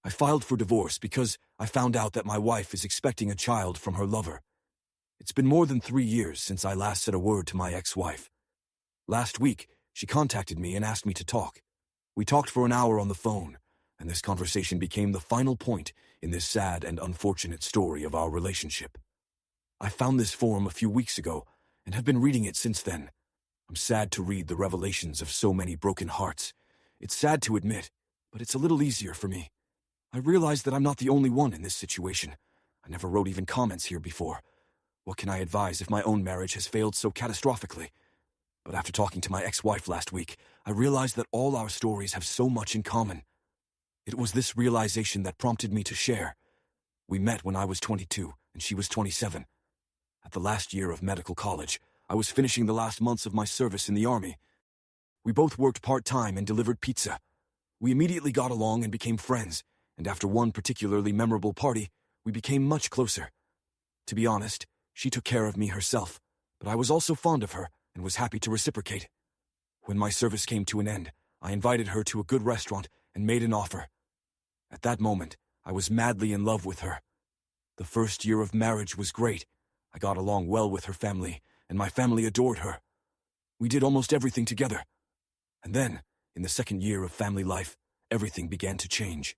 I filed for divorce because I found out that my wife is expecting a child from her lover. It's been more than 3 years since I last said a word to my ex-wife. Last week, she contacted me and asked me to talk. We talked for an hour on the phone, and this conversation became the final point in this sad and unfortunate story of our relationship. I found this forum a few weeks ago and have been reading it since then. I'm sad to read the revelations of so many broken hearts. It's sad to admit, but it's a little easier for me. I realize that I'm not the only one in this situation. I never wrote even comments here before. What can I advise if my own marriage has failed so catastrophically? But after talking to my ex-wife last week, I realized that all our stories have so much in common. It was this realization that prompted me to share. We met when I was 22 and she was 27. At the last year of medical college, I was finishing the last months of my service in the army. We both worked part-time and delivered pizza. We immediately got along and became friends, and after one particularly memorable party, we became much closer. To be honest, she took care of me herself, but I was also fond of her and was happy to reciprocate. When my service came to an end, I invited her to a good restaurant and made an offer. At that moment, I was madly in love with her. The first year of marriage was great. I got along well with her family, and my family adored her. We did almost everything together. And then, in the second year of family life, everything began to change.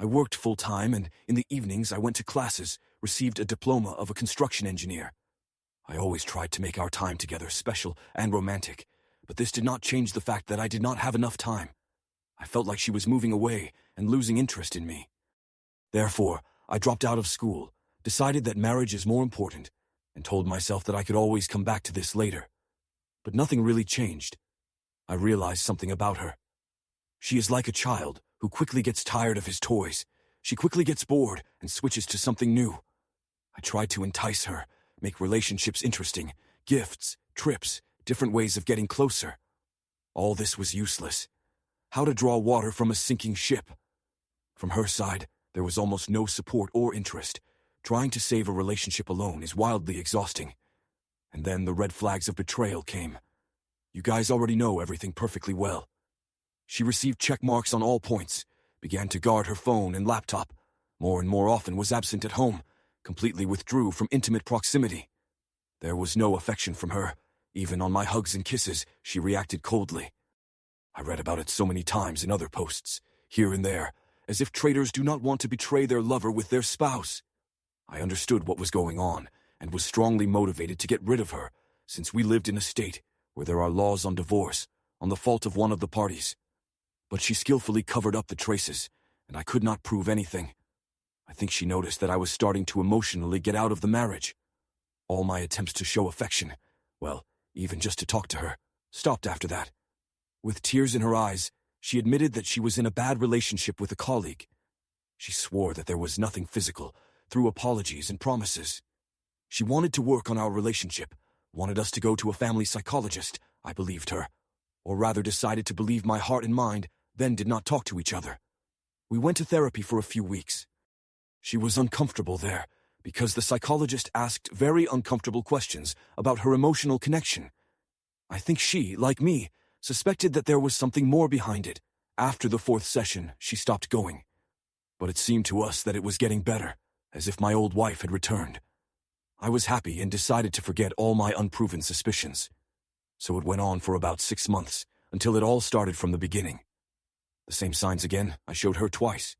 I worked full-time, and in the evenings I went to classes, received a diploma of a construction engineer. I always tried to make our time together special and romantic, but this did not change the fact that I did not have enough time. I felt like she was moving away and losing interest in me. Therefore, I dropped out of school, decided that marriage is more important, and told myself that I could always come back to this later. But nothing really changed. I realized something about her. She is like a child who quickly gets tired of his toys. She quickly gets bored and switches to something new. I tried to entice her, make relationships interesting, gifts, trips, different ways of getting closer. All this was useless. How to draw water from a sinking ship. From her side, there was almost no support or interest. Trying to save a relationship alone is wildly exhausting. And then the red flags of betrayal came. You guys already know everything perfectly well. She received check marks on all points, began to guard her phone and laptop, more and more often was absent at home, completely withdrew from intimate proximity. There was no affection from her. Even on my hugs and kisses, she reacted coldly. I read about it so many times in other posts, here and there, as if traitors do not want to betray their lover with their spouse. I understood what was going on, and was strongly motivated to get rid of her, since we lived in a state where there are laws on divorce, on the fault of one of the parties. But she skillfully covered up the traces, and I could not prove anything. I think she noticed that I was starting to emotionally get out of the marriage. All my attempts to show affection, well, even just to talk to her, stopped after that. With tears in her eyes, she admitted that she was in a bad relationship with a colleague. She swore that there was nothing physical, through apologies and promises. She wanted to work on our relationship, wanted us to go to a family psychologist. I believed her, or rather decided to believe my heart and mind, then did not talk to each other. We went to therapy for a few weeks. She was uncomfortable there, because the psychologist asked very uncomfortable questions about her emotional connection. I think she, like me, suspected that there was something more behind it. After the 4th session, she stopped going. But it seemed to us that it was getting better, as if my old wife had returned. I was happy and decided to forget all my unproven suspicions. So it went on for about 6 months, until it all started from the beginning. The same signs again, I showed her twice.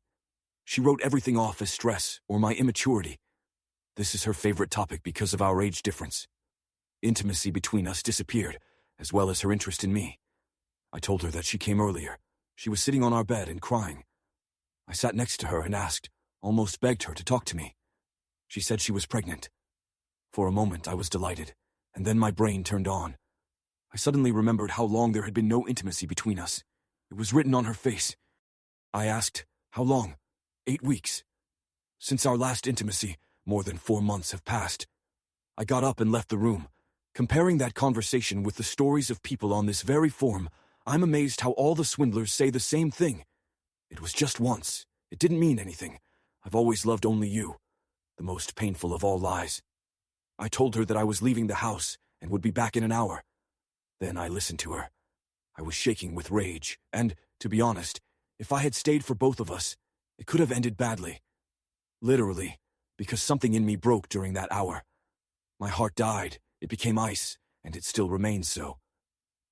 She wrote everything off as stress or my immaturity. This is her favorite topic because of our age difference. Intimacy between us disappeared, as well as her interest in me. I told her that she came earlier. She was sitting on our bed and crying. I sat next to her and asked, almost begged her to talk to me. She said she was pregnant. For a moment I was delighted, and then my brain turned on. I suddenly remembered how long there had been no intimacy between us. It was written on her face. I asked, how long? 8 weeks. Since our last intimacy, more than 4 months have passed. I got up and left the room. Comparing that conversation with the stories of people on this very forum, I'm amazed how all the swindlers say the same thing. It was just once. It didn't mean anything. I've always loved only you. The most painful of all lies. I told her that I was leaving the house and would be back in an hour. Then I listened to her. I was shaking with rage, and, to be honest, if I had stayed for both of us, It could have ended badly. Literally, because something in me broke during that hour. My heart died, it became ice, and it still remains so.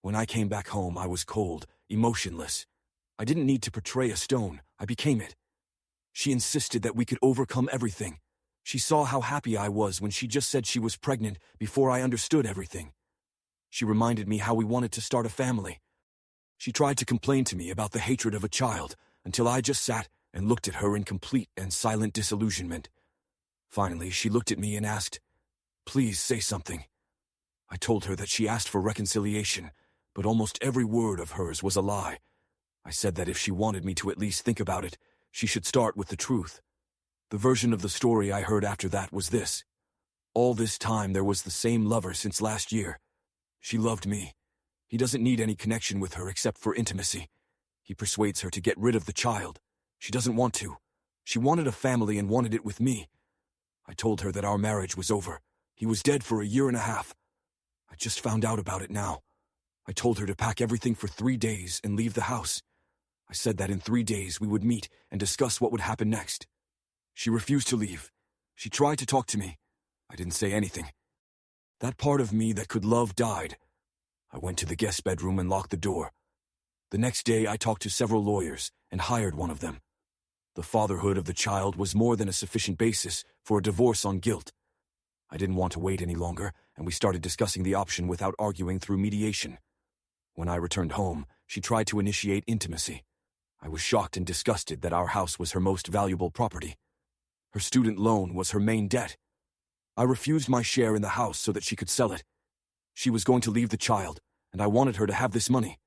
When I came back home, I was cold, emotionless. I didn't need to portray a stone, I became it. She insisted that we could overcome everything. She saw how happy I was when she just said she was pregnant before I understood everything. She reminded me how we wanted to start a family. She tried to complain to me about the hatred of a child, until I just sat and looked at her in complete and silent disillusionment. Finally, she looked at me and asked, "Please say something." I told her that she asked for reconciliation, but almost every word of hers was a lie. I said that if she wanted me to at least think about it, she should start with the truth. The version of the story I heard after that was this. All this time there was the same lover since last year. She loved me. He doesn't need any connection with her except for intimacy. He persuades her to get rid of the child. She doesn't want to. She wanted a family and wanted it with me. I told her that our marriage was over. He was dead for a year and a half. I just found out about it now. I told her to pack everything for 3 days and leave the house. I said that in 3 days we would meet and discuss what would happen next. She refused to leave. She tried to talk to me. I didn't say anything. That part of me that could love died. I went to the guest bedroom and locked the door. The next day I talked to several lawyers and hired one of them. The fatherhood of the child was more than a sufficient basis for a divorce on guilt. I didn't want to wait any longer, and we started discussing the option without arguing through mediation. When I returned home, she tried to initiate intimacy. I was shocked and disgusted that our house was her most valuable property. Her student loan was her main debt. I refused my share in the house so that she could sell it. She was going to leave the child, and I wanted her to have this money.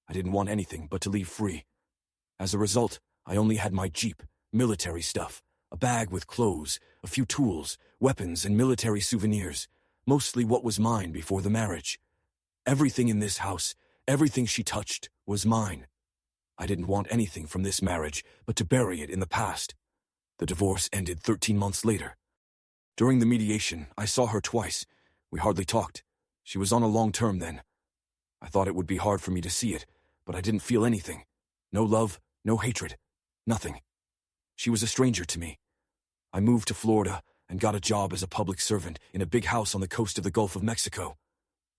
I didn't want anything but to leave free. As a result, I only had my Jeep, military stuff, a bag with clothes, a few tools, weapons, and military souvenirs, mostly what was mine before the marriage. Everything in this house, everything she touched, was mine. I didn't want anything from this marriage but to bury it in the past. The divorce ended 13 months later. During the mediation, I saw her twice. We hardly talked. She was on a long term then. I thought it would be hard for me to see it, but I didn't feel anything. No love, no hatred, nothing. She was a stranger to me. I moved to Florida and got a job as a public servant in a big house on the coast of the Gulf of Mexico.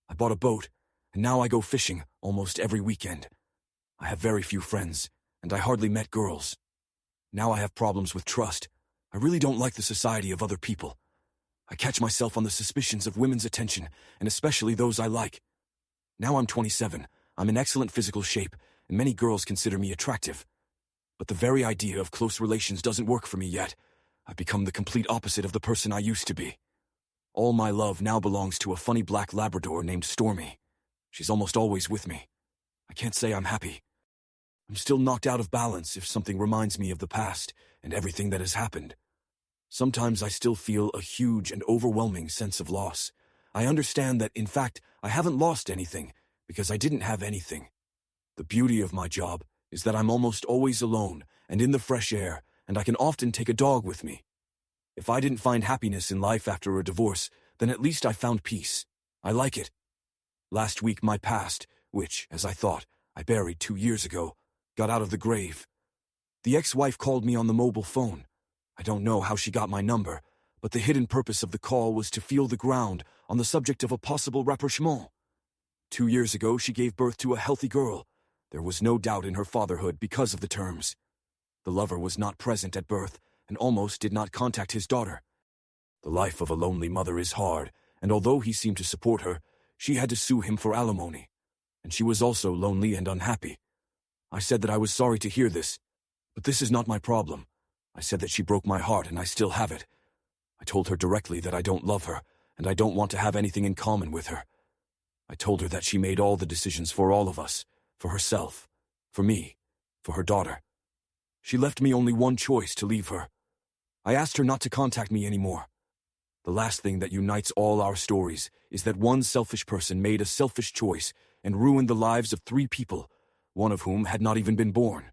I bought a boat, and now I go fishing almost every weekend. I have very few friends, and I hardly met girls. Now I have problems with trust. I really don't like the society of other people. I catch myself on the suspicions of women's attention, and especially those I like. Now I'm 27, I'm in excellent physical shape, and many girls consider me attractive. But the very idea of close relations doesn't work for me yet. I've become the complete opposite of the person I used to be. All my love now belongs to a funny black Labrador named Stormy. She's almost always with me. I can't say I'm happy. I'm still knocked out of balance if something reminds me of the past and everything that has happened. Sometimes I still feel a huge and overwhelming sense of loss. I understand that, in fact, I haven't lost anything because I didn't have anything. The beauty of my job is that I'm almost always alone and in the fresh air, and I can often take a dog with me. If I didn't find happiness in life after a divorce, then at least I found peace. I like it. Last week my past, which, as I thought, I buried 2 years ago, got out of the grave. The ex-wife called me on the mobile phone. I don't know how she got my number, but the hidden purpose of the call was to feel the ground on the subject of a possible rapprochement. 2 years ago she gave birth to a healthy girl. There was no doubt in her fatherhood because of the terms. The lover was not present at birth and almost did not contact his daughter. The life of a lonely mother is hard, and although he seemed to support her, she had to sue him for alimony. And she was also lonely and unhappy. I said that I was sorry to hear this, but this is not my problem. I said that she broke my heart and I still have it. I told her directly that I don't love her and I don't want to have anything in common with her. I told her that she made all the decisions for all of us, for herself, for me, for her daughter. She left me only one choice: to leave her. I asked her not to contact me anymore. The last thing that unites all our stories is that one selfish person made a selfish choice and ruined the lives of 3 people, one of whom had not even been born.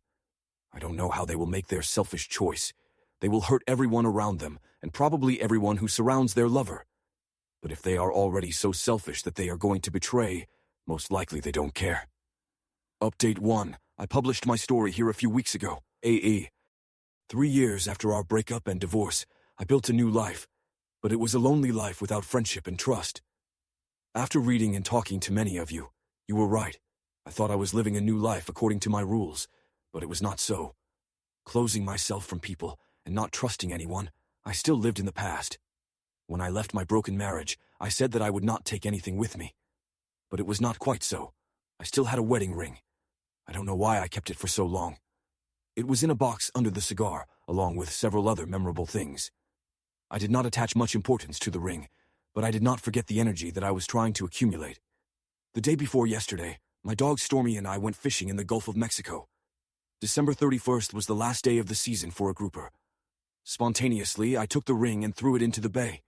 I don't know how they will make their selfish choice. They will hurt everyone around them, and probably everyone who surrounds their lover. But if they are already so selfish that they are going to betray, most likely they don't care. Update 1. I published my story here a few weeks ago. AE. 3 years after our breakup and divorce, I built a new life, but it was a lonely life without friendship and trust. After reading and talking to many of you, you were right. I thought I was living a new life according to my rules, but it was not so. Closing myself from people and not trusting anyone, I still lived in the past. When I left my broken marriage, I said that I would not take anything with me. But it was not quite so. I still had a wedding ring. I don't know why I kept it for so long. It was in a box under the cigar, along with several other memorable things. I did not attach much importance to the ring, but I did not forget the energy that I was trying to accumulate. The day before yesterday, my dog Stormy and I went fishing in the Gulf of Mexico. December 31st was the last day of the season for a grouper. Spontaneously, I took the ring and threw it into the bay.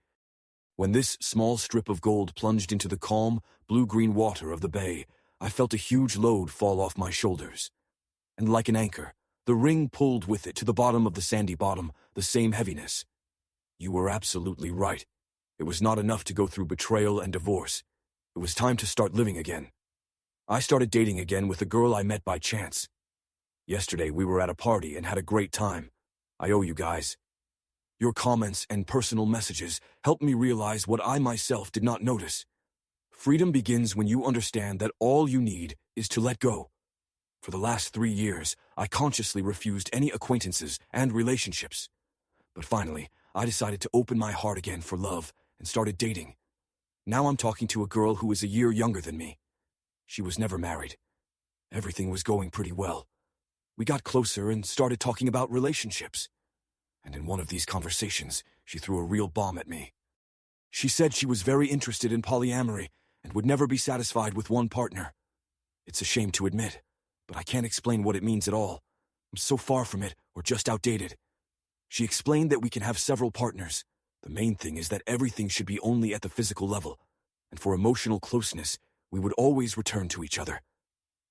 When this small strip of gold plunged into the calm, blue-green water of the bay, I felt a huge load fall off my shoulders. And like an anchor, the ring pulled with it to the bottom of the sandy bottom, the same heaviness. You were absolutely right. It was not enough to go through betrayal and divorce. It was time to start living again. I started dating again with a girl I met by chance. Yesterday we were at a party and had a great time. I owe you guys. Your comments and personal messages helped me realize what I myself did not notice. Freedom begins when you understand that all you need is to let go. For the last 3 years, I consciously refused any acquaintances and relationships. But finally, I decided to open my heart again for love and started dating. Now I'm talking to a girl who is a year younger than me. She was never married. Everything was going pretty well. We got closer and started talking about relationships. And in one of these conversations, she threw a real bomb at me. She said she was very interested in polyamory and would never be satisfied with one partner. It's a shame to admit, but I can't explain what it means at all. I'm so far from it, or just outdated. She explained that we can have several partners. The main thing is that everything should be only at the physical level, and for emotional closeness, we would always return to each other.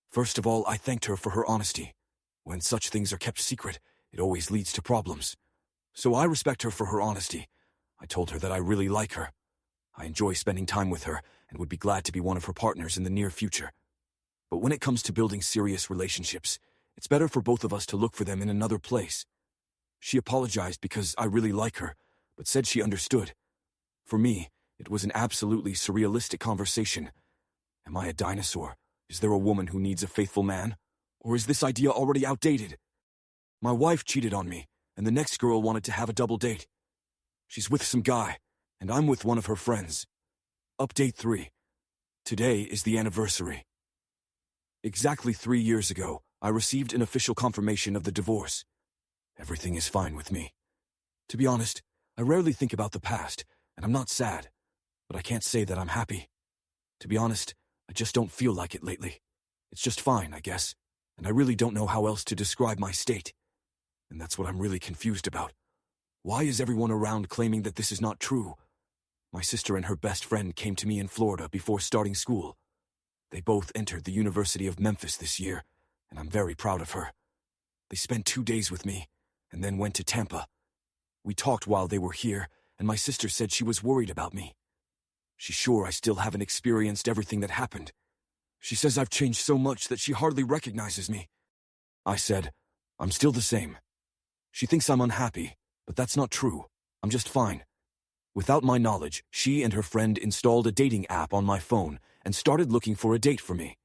First of all, I thanked her for her honesty. When such things are kept secret, it always leads to problems. So I respect her for her honesty. I told her that I really like her. I enjoy spending time with her and would be glad to be one of her partners in the near future. But when it comes to building serious relationships, it's better for both of us to look for them in another place. She apologized because I really like her, but said she understood. For me, it was an absolutely surrealistic conversation. Am I a dinosaur? Is there a woman who needs a faithful man? Or is this idea already outdated? My wife cheated on me, and the next girl wanted to have a double date. She's with some guy, and I'm with one of her friends. Update 3. Today is the anniversary. Exactly 3 years ago, I received an official confirmation of the divorce. Everything is fine with me. To be honest, I rarely think about the past, and I'm not sad, but I can't say that I'm happy. To be honest, I just don't feel like it lately. It's just fine, I guess, and I really don't know how else to describe my state. And that's what I'm really confused about. Why is everyone around claiming that this is not true? My sister and her best friend came to me in Florida before starting school. They both entered the University of Memphis this year, and I'm very proud of her. They spent 2 days with me, and then went to Tampa. We talked while they were here, and my sister said she was worried about me. She's sure I still haven't experienced everything that happened. She says I've changed so much that she hardly recognizes me. I said, I'm still the same. She thinks I'm unhappy, but that's not true. I'm just fine. Without my knowledge, she and her friend installed a dating app on my phone and started looking for a date for me.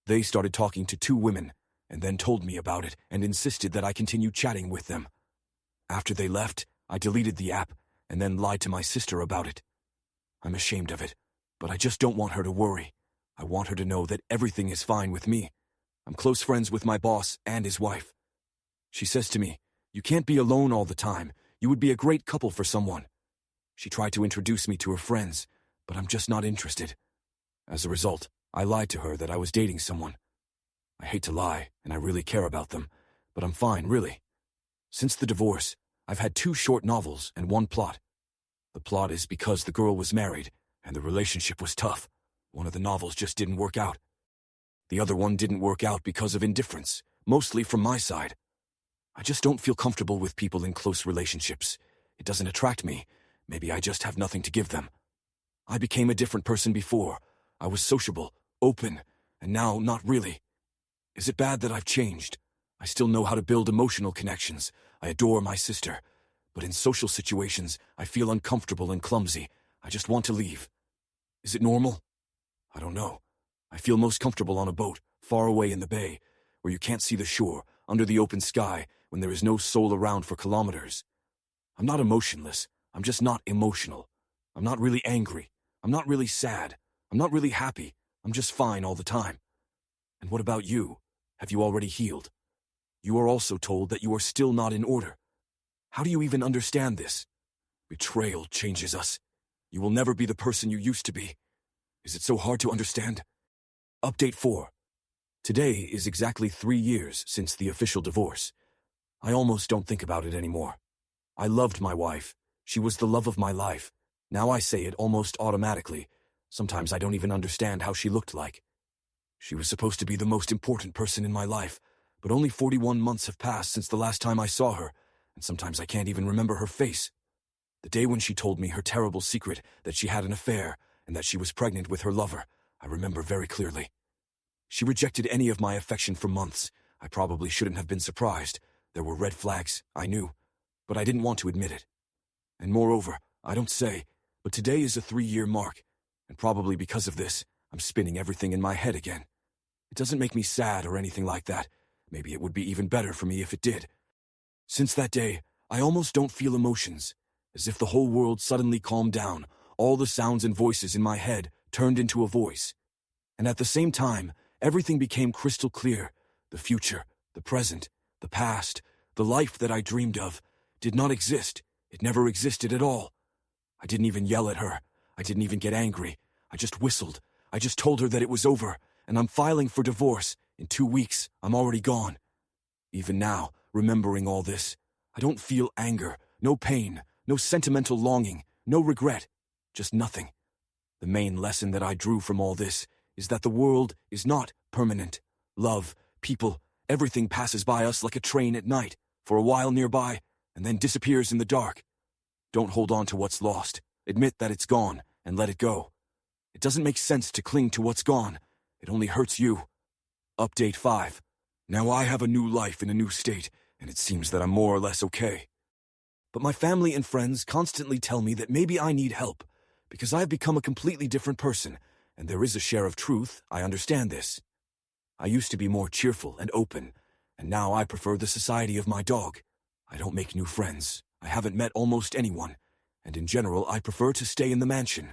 They started talking to 2 women, and then told me about it and insisted that I continue chatting with them. After they left, I deleted the app and then lied to my sister about it. I'm ashamed of it, but I just don't want her to worry. I want her to know that everything is fine with me. I'm close friends with my boss and his wife. She says to me, "You can't be alone all the time. You would be a great couple for someone." She tried to introduce me to her friends, but I'm just not interested. As a result, I lied to her that I was dating someone. I hate to lie, and I really care about them, but I'm fine, really. Since the divorce, I've had 2 short novels and 1 plot. The plot is because the girl was married, and the relationship was tough. One of the novels just didn't work out. The other one didn't work out because of indifference, mostly from my side. I just don't feel comfortable with people in close relationships. It doesn't attract me. Maybe I just have nothing to give them. I became a different person before. I was sociable, open, and now not really. Is it bad that I've changed? I still know how to build emotional connections. I adore my sister. But in social situations, I feel uncomfortable and clumsy. I just want to leave. Is it normal? I don't know. I feel most comfortable on a boat, far away in the bay, where you can't see the shore, under the open sky, when there is no soul around for kilometers. I'm not emotionless. I'm just not emotional. I'm not really angry. I'm not really sad. I'm not really happy. I'm just fine all the time. And what about you? Have you already healed? You are also told that you are still not in order. How do you even understand this? Betrayal changes us. You will never be the person you used to be. Is it so hard to understand? Update 4. Today is exactly 3 years since the official divorce. I almost don't think about it anymore. I loved my wife. She was the love of my life. Now I say it almost automatically. Sometimes I don't even understand how she looked like. She was supposed to be the most important person in my life, but only 41 months have passed since the last time I saw her, and sometimes I can't even remember her face. The day when she told me her terrible secret that she had an affair and that she was pregnant with her lover, I remember very clearly. She rejected any of my affection for months. I probably shouldn't have been surprised. There were red flags, I knew, but I didn't want to admit it. And moreover, I don't say, but today is a 3-year mark, and probably because of this, I'm spinning everything in my head again. It doesn't make me sad or anything like that. Maybe it would be even better for me if it did. Since that day, I almost don't feel emotions, as if the whole world suddenly calmed down, all the sounds and voices in my head turned into a voice. And at the same time, everything became crystal clear. The future, the present, the past, the life that I dreamed of, did not exist. It never existed at all. I didn't even yell at her. I didn't even get angry. I just whistled. I just told her that it was over, and I'm filing for divorce. In 2 weeks, I'm already gone. Even now, remembering all this, I don't feel anger, no pain, no sentimental longing, no regret, just nothing. The main lesson that I drew from all this is that the world is not permanent. Love, people, everything passes by us like a train at night, for a while nearby, and then disappears in the dark. Don't hold on to what's lost. Admit that it's gone, and let it go. It doesn't make sense to cling to what's gone. It only hurts you. Update 5. Now I have a new life in a new state, and it seems that I'm more or less okay. But my family and friends constantly tell me that maybe I need help, because I've become a completely different person, and there is a share of truth. I understand this. I used to be more cheerful and open, and now I prefer the society of my dog. I don't make new friends. I haven't met almost anyone, and in general I prefer to stay in the mansion.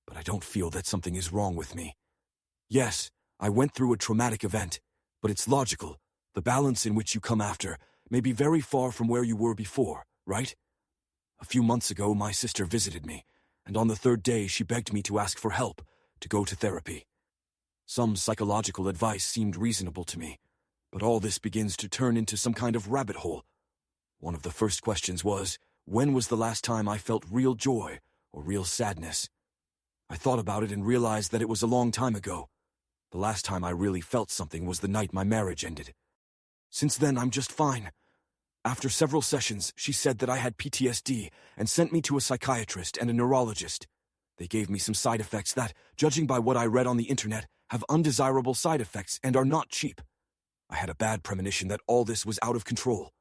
But I don't feel that something is wrong with me. Yes, I went through a traumatic event, but it's logical. The balance in which you come after may be very far from where you were before, right? A few months ago, my sister visited me, and on the 3rd day she begged me to ask for help, to go to therapy. Some psychological advice seemed reasonable to me, but all this begins to turn into some kind of rabbit hole. One of the first questions was, when was the last time I felt real joy or real sadness? I thought about it and realized that it was a long time ago. The last time I really felt something was the night my marriage ended. Since then, I'm just fine. After several sessions, she said that I had PTSD and sent me to a psychiatrist and a neurologist. They gave me some side effects that, judging by what I read on the internet, have undesirable side effects and are not cheap. I had a bad premonition that all this was out of control.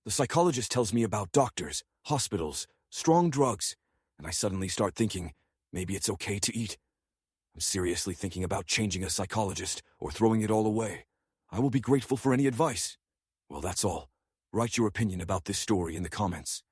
The psychologist tells me about doctors, hospitals, strong drugs, and I suddenly start thinking, maybe it's okay to eat. I'm seriously thinking about changing a psychologist or throwing it all away. I will be grateful for any advice. Well, that's all. Write your opinion about this story in the comments.